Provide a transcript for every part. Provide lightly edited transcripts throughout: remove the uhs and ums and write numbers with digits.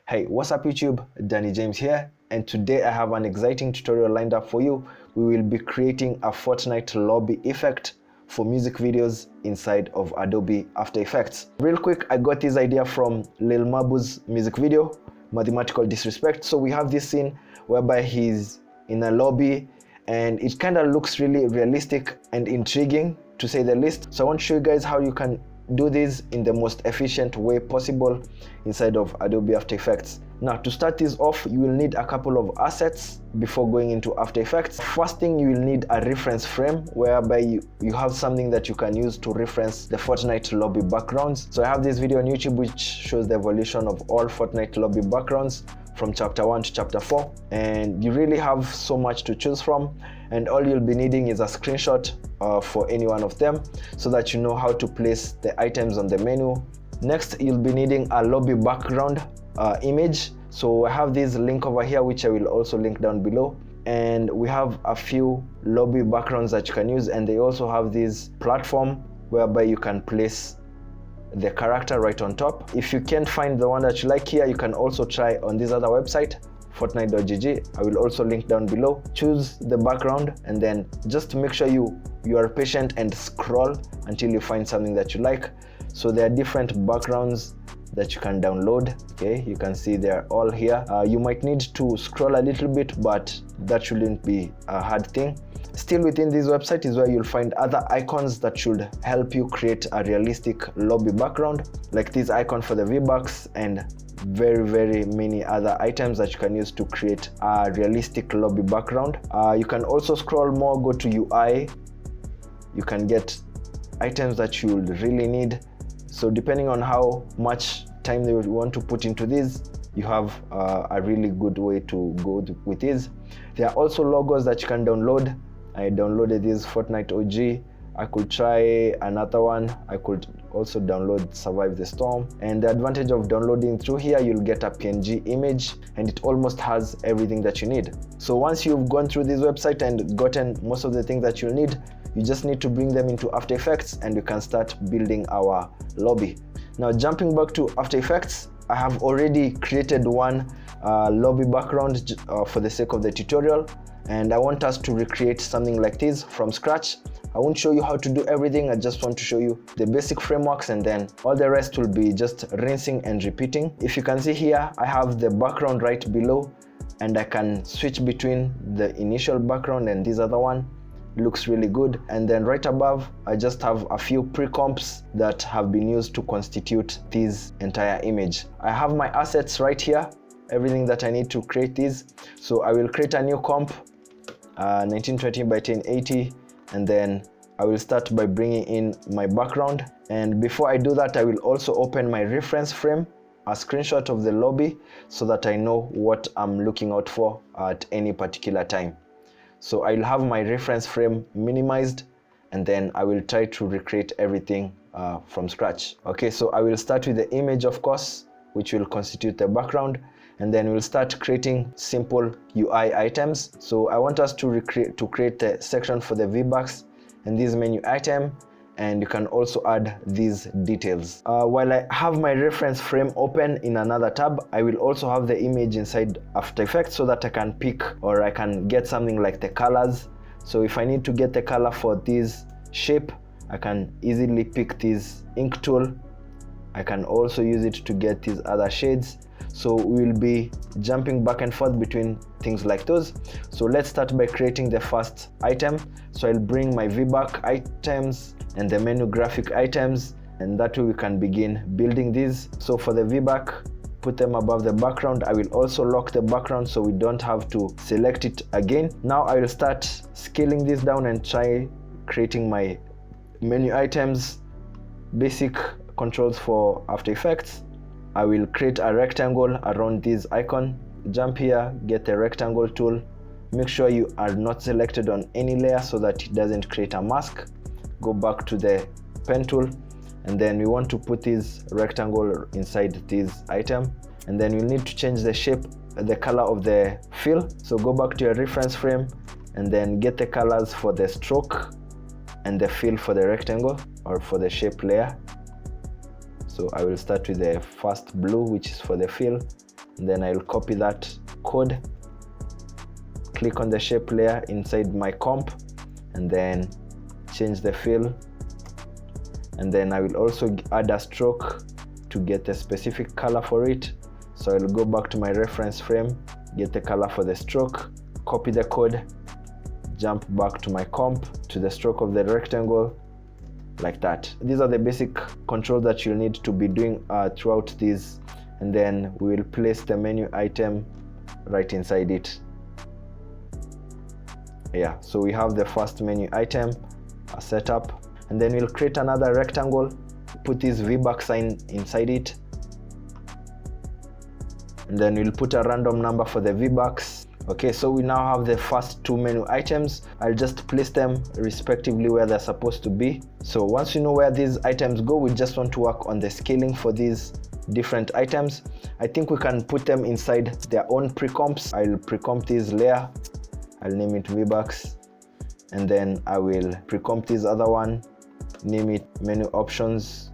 Hey, what's up YouTube? Danny James here, and today I have an exciting tutorial lined up for you. We will be creating a Fortnite lobby effect for music videos inside of Adobe After Effects. Real quick, I got this idea from Lil Mabu's music video, Mathematical Disrespect. So we have this scene whereby he's in a lobby and it kind of looks really realistic and intriguing, to say the least. So I want to show you guys how you can do this in the most efficient way possible inside of Adobe After Effects. Now, to start this off, you will need a couple of assets before going into After Effects. First thing, you will need a reference frame whereby you have something that you can use to reference the Fortnite lobby backgrounds. So I have this video on YouTube which shows the evolution of all Fortnite lobby backgrounds from chapter 1 to chapter 4, and you really have so much to choose from, and all you'll be needing is a screenshot for any one of them so that you know how to place the items on the menu. Next, you'll be needing a lobby background image. So I have this link over here which I will also link down below, and we have a few lobby backgrounds that you can use, and they also have this platform whereby you can place the character right on top. If you can't find the one that you like here, you can also try on this other website, fortnite.gg. I will also link down below. Choose the background and then just make sure you are patient and scroll until you find something that you like. So there are different backgrounds that you can download. Okay, you can see they're all here. You might need to scroll a little bit, but that shouldn't be a hard thing. Still, within this website is where you'll find other icons that should help you create a realistic lobby background, like this icon for the V-Bucks and very many other items that you can use to create a realistic lobby background. You can also scroll more, go to UI. You can get items that you really need. So depending on how much time you want to put into this, you have a really good way to go with this. There are also logos that you can download. I downloaded this Fortnite OG. I could try another one. I could also download Survive the Storm. And the advantage of downloading through here, you'll get a PNG image and it almost has everything that you need. So once you've gone through this website and gotten most of the things that you'll need, you just need to bring them into After Effects and we can start building our lobby. Now, jumping back to After Effects, I have already created one lobby background for the sake of the tutorial, and I want us to recreate something like this from scratch. I won't show you how to do everything. I just want to show you the basic frameworks, and then all the rest will be just rinsing and repeating. If you can see here, I have the background right below, and I can switch between the initial background and this other one. Looks really good. And then right above, I just have a few pre-comps that have been used to constitute this entire image. I have my assets right here, everything that I need to create this. So I will create a new comp, 1920 by 1080, and then I will start by bringing in my background. And before I do that, I will also open my reference frame, a screenshot of the lobby, so that I know what I'm looking out for at any particular time. So I'll have my reference frame minimized, and then I will try to recreate everything from scratch. Okay, so I will start with the image, of course, which will constitute the background, and then we'll start creating simple UI items. So I want us to create a section for the V-Bucks and this menu item, and you can also add these details. While I have my reference frame open in another tab, I will also have the image inside After Effects so that I can pick, or I can get something like the colors. So if I need to get the color for this shape, I can easily pick this ink tool. I can also use it to get these other shades. So we will be jumping back and forth between things like those. So let's start by creating the first item. So I'll bring my VBuck items and the menu graphic items, and that way we can begin building these. So for the VBuck, put them above the background. I will also lock the background so we don't have to select it again. Now I will start scaling this down and try creating my menu items, basic controls for After Effects. I will create a rectangle around this icon. Jump here, get the rectangle tool. Make sure you are not selected on any layer so that it doesn't create a mask. Go back to the pen tool, and then we want to put this rectangle inside this item, and then we'll need to change the shape, the color of the fill. So go back to your reference frame and then get the colors for the stroke and the fill for the rectangle or for the shape layer. So I will start with the first blue, which is for the fill, and then I'll copy that code, click on the shape layer inside my comp, and then change the fill, and then I will also add a stroke to get a specific color for it. So I'll go back to my reference frame, get the color for the stroke, copy the code, jump back to my comp, to the stroke of the rectangle, like that. These are the basic controls that you'll need to be doing throughout these, and then we will place the menu item right inside it. Yeah, so we have the first menu item, a setup, and then we'll create another rectangle, put this VBuck sign inside it, and then we'll put a random number for the VBucks. Okay, so we now have the first two menu items. I'll just place them respectively where they're supposed to be. So once you know where these items go, we just want to work on the scaling for these different items. I think we can put them inside their own pre-comps. I'll pre-comp this layer, I'll name it VBucks, and then I will pre-comp this other one, name it menu options.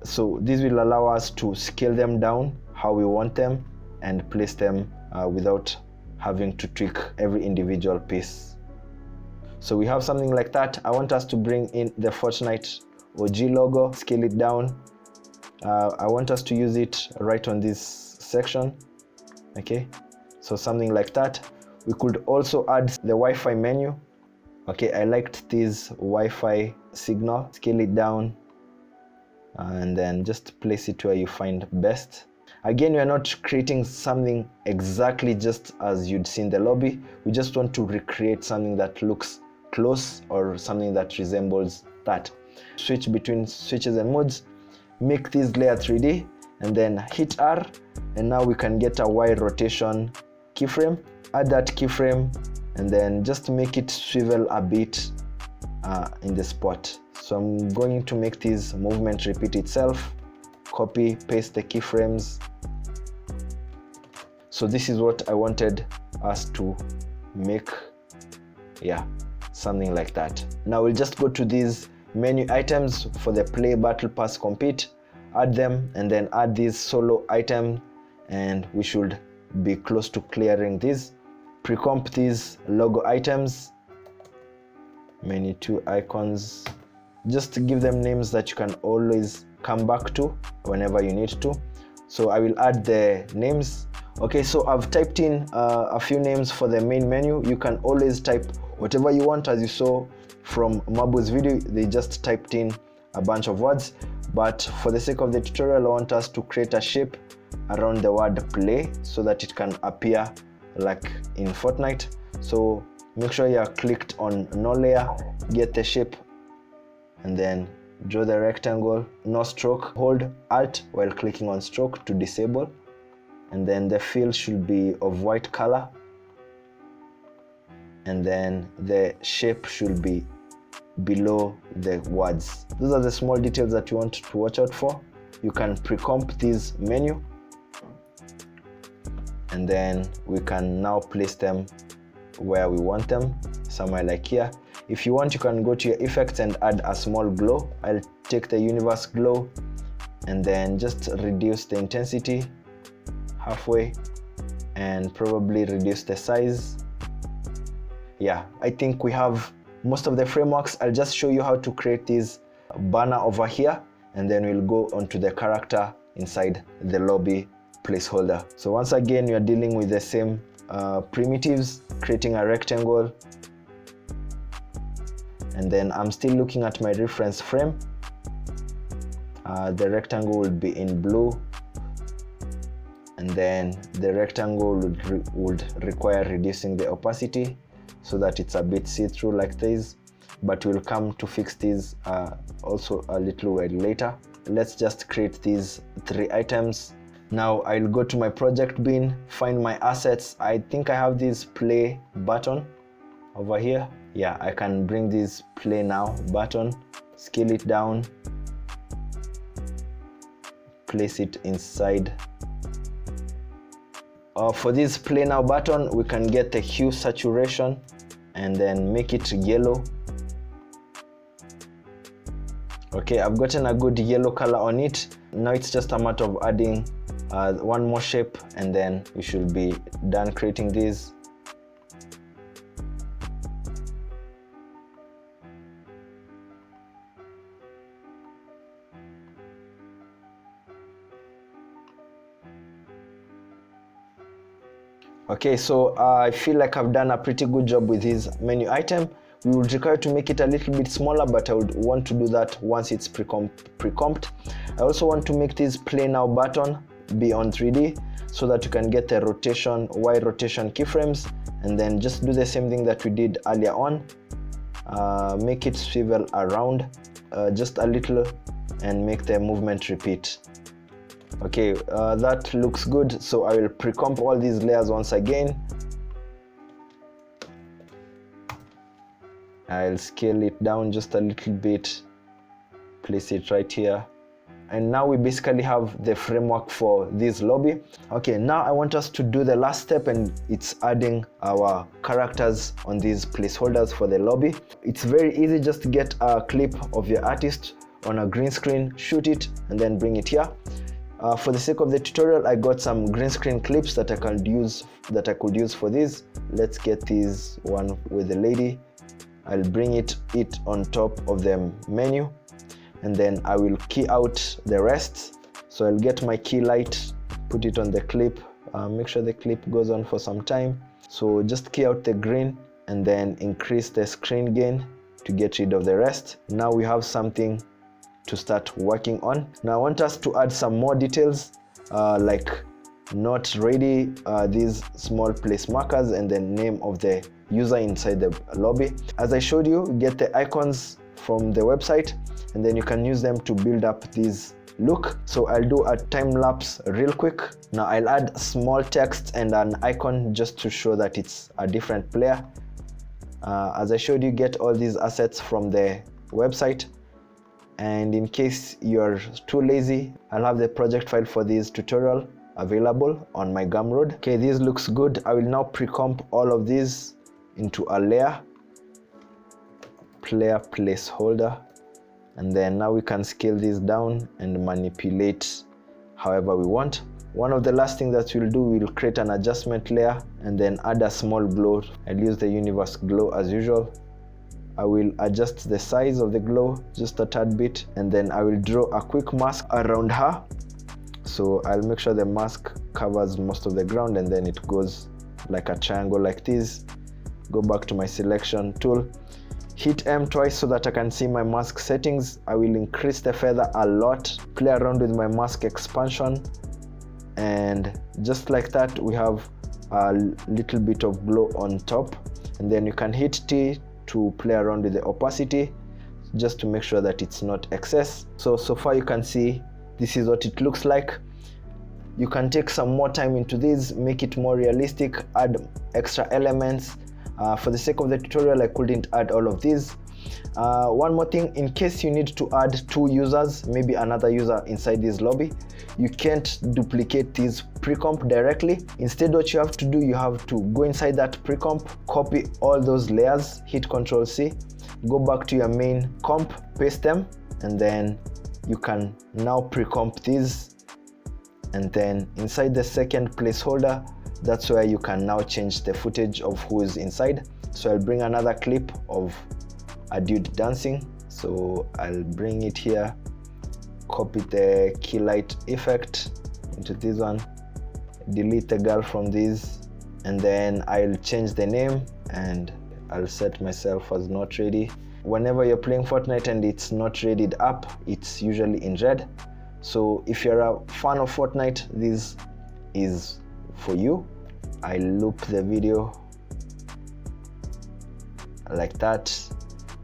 So this will allow us to scale them down how we want them and place them without having to tweak every individual piece. So we have something like that. I want us to bring in the Fortnite OG logo, scale it down. I want us to use it right on this section. Okay, so something like that. We could also add the Wi-Fi menu. Okay, I liked this Wi-Fi signal, scale it down, and then just place it where you find best. Again, we are not creating something exactly just as you'd see in the lobby. We just want to recreate something that looks close or something that resembles that. Switch between switches and modes, make this layer 3D, and then hit R, and now we can get a Y rotation keyframe. Add that keyframe, and then just make it swivel a bit in the spot. So I'm going to make this movement repeat itself. Copy, paste the keyframes. So this is what I wanted us to make. Yeah, something like that. Now we'll just go to these menu items for the play, battle pass, compete, add them, and then add this solo item, and we should be close to clearing this. Pre-comp these logo items, menu 2 icons, just give them names that you can always come back to whenever you need to. So I will add the names. Okay, so I've typed in a few names for the main menu. You can always type whatever you want. As you saw from Mabu's video, they just typed in a bunch of words, but for the sake of the tutorial, I want us to create a shape around the word play so that it can appear like in Fortnite. So make sure you are clicked on no layer, get the shape, and then draw the rectangle, no stroke. Hold Alt while clicking on stroke to disable, and then the fill should be of white color, and then the shape should be below the words. Those are the small details that you want to watch out for. You can pre-comp this menu, and then we can now place them where we want them, somewhere like here. If you want, you can go to your effects and add a small glow. I'll take the universe glow and then just reduce the intensity halfway and probably reduce the size. Yeah, I think we have most of the frameworks. I'll just show you how to create this banner over here, and then we'll go onto the character inside the lobby placeholder. So once again, you're dealing with the same primitives, creating a rectangle, and then I'm still looking at my reference frame. The rectangle will be in blue, and then the rectangle would require reducing the opacity so that it's a bit see-through like this, but we'll come to fix these also a little while later. Let's just create these 3 items. Now I'll go to my project bin, find my assets. I think I have this play button over here. Yeah, I can bring this play now button, scale it down, place it inside. For this play now button, we can get the hue saturation and then make it yellow. Okay, I've gotten a good yellow color on it. Now it's just a matter of adding one more shape, and then we should be done creating these. Okay, so I feel like I've done a pretty good job with this menu item. We would require to make it a little bit smaller, but I would want to do that once it's pre-comped. I also want to make this play now button be on 3D so that you can get the rotation, Y rotation keyframes, and then just do the same thing that we did earlier on. Make it swivel around just a little and make the movement repeat. Okay, that looks good, so I will pre-comp all these layers once again. I'll scale it down just a little bit, place it right here, and now we basically have the framework for this lobby. Okay, now I want us to do the last step, and it's adding our characters on these placeholders for the lobby. It's very easy. Just get a clip of your artist on a green screen, shoot it, and then bring it here. For the sake of the tutorial, I got some green screen clips that I could use for this. Let's get this one with the lady. I'll bring it on top of the menu, and then I will key out the rest. So I'll get my key light, put it on the clip, make sure the clip goes on for some time. So just key out the green and then increase the screen gain to get rid of the rest. Now we have something to start working on. Now I want us to add some more details like not ready, these small place markers, and the name of the user inside the lobby. As I showed you, get the icons from the website, and then you can use them to build up this look. So I'll do a time lapse real quick. Now I'll add small text and an icon just to show that it's a different player. As I showed you, get all these assets from the website. And in case you're too lazy, I'll have the project file for this tutorial available on my Gumroad. Okay, this looks good. I will now pre-comp all of these into a layer, player placeholder, and then now we can scale this down and manipulate however we want. One of the last things that we'll do, we'll create an adjustment layer and then add a small glow. I'll use the universe glow as usual. I will adjust the size of the glow just a tad bit, and then I will draw a quick mask around her. So I'll make sure the mask covers most of the ground, and then it goes like a triangle like this. Go back to my selection tool, hit M twice so that I can see my mask settings. I will increase the feather a lot, play around with my mask expansion, and just like that we have a little bit of glow on top. And then you can hit T to play around with the opacity just to make sure that it's not excess. So far you can see this is what it looks like. You can take some more time into this, make it more realistic, add extra elements. For the sake of the tutorial, I couldn't add all of these. One more thing, in case you need to add two users, maybe another user inside this lobby, you can't duplicate this pre-comp directly. Instead, what you have to do, you have to go inside that pre-comp, copy all those layers, hit Ctrl C, go back to your main comp, paste them, and then you can now pre-comp these. And then inside the second placeholder, that's where you can now change the footage of who is inside. So I'll bring another clip of a dude dancing. So I'll bring it here, copy the key light effect into this one, delete the girl from this, and then I'll change the name and I'll set myself as not ready. Whenever you're playing Fortnite and it's not readied up, it's usually in red. So if you're a fan of Fortnite, this is for you. I loop the video like that,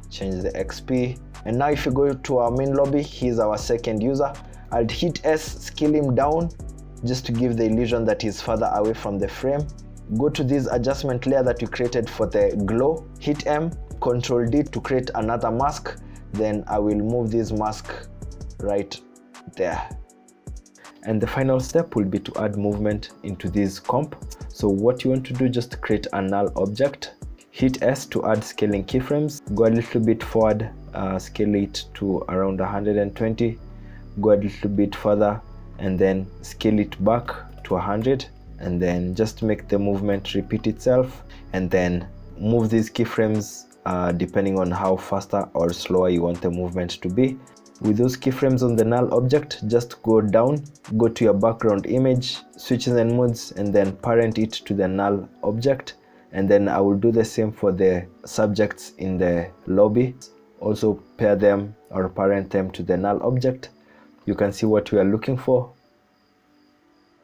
change the XP, and now if you go to our main lobby, he's our second user. I'll hit S, scale him down just to give the illusion that he's further away from the frame. Go to this adjustment layer that we created for the glow, hit M, Ctrl D to create another mask. Then I will move this mask right there. And the final step will be to add movement into this comp. So what you want to do, just create a null object, hit S to add scaling keyframes, go a little bit forward, scale it to around 120, go a little bit further, and then scale it back to 100, and then just make the movement repeat itself, and then move these keyframes depending on how faster or slower you want the movement to be. With those keyframes on the null object, just go down, go to your background image, switches and modes, and then parent it to the null object. And then I will do the same for the subjects in the lobby. Also pair them or parent them to the null object. You can see what we are looking for.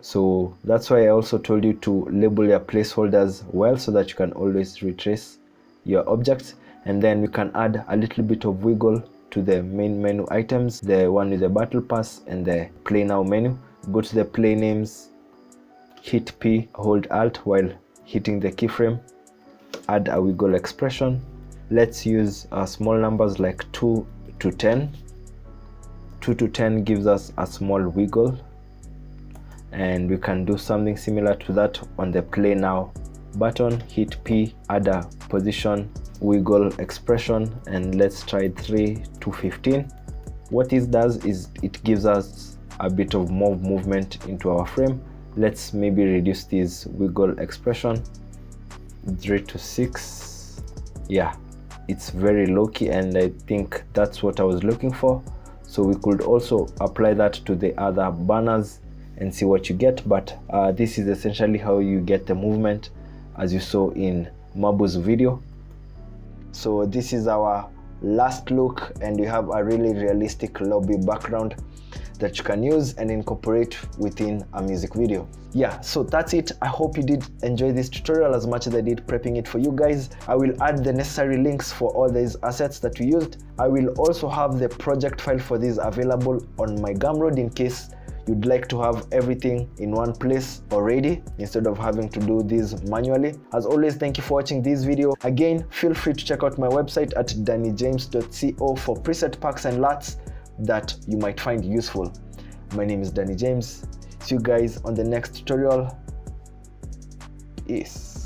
So that's why I also told you to label your placeholders well, so that you can always retrace your objects. And then we can add a little bit of wiggle to the main menu items, the one with the battle pass and the play now menu. Go to the play names, hit P, hold Alt while hitting the keyframe, add a wiggle expression. Let's use small numbers like 2 to 10. 2 to 10 gives us a small wiggle, and we can do something similar to that on the play now button. Hit P, add a position wiggle expression, and let's try 3 to 15. What this does is it gives us a bit of more movement into our frame. Let's maybe reduce this wiggle expression 3 to 6. Yeah, it's very low key, and I think that's what I was looking for. So we could also apply that to the other banners and see what you get, but this is essentially how you get the movement as you saw in Mabu's video. So this is our last look, and we have a really realistic lobby background that you can use and incorporate within a music video. Yeah, so that's it. I hope you did enjoy this tutorial as much as I did prepping it for you guys. I will add the necessary links for all these assets that we used. I will also have the project file for this available on my Gumroad in case you'd like to have everything in one place already instead of having to do this manually. As always, thank you for watching this video. Again, feel free to check out my website at dannyjames.co for preset packs and LUTs that you might find useful. My name is Danny James. See you guys on the next tutorial. Peace.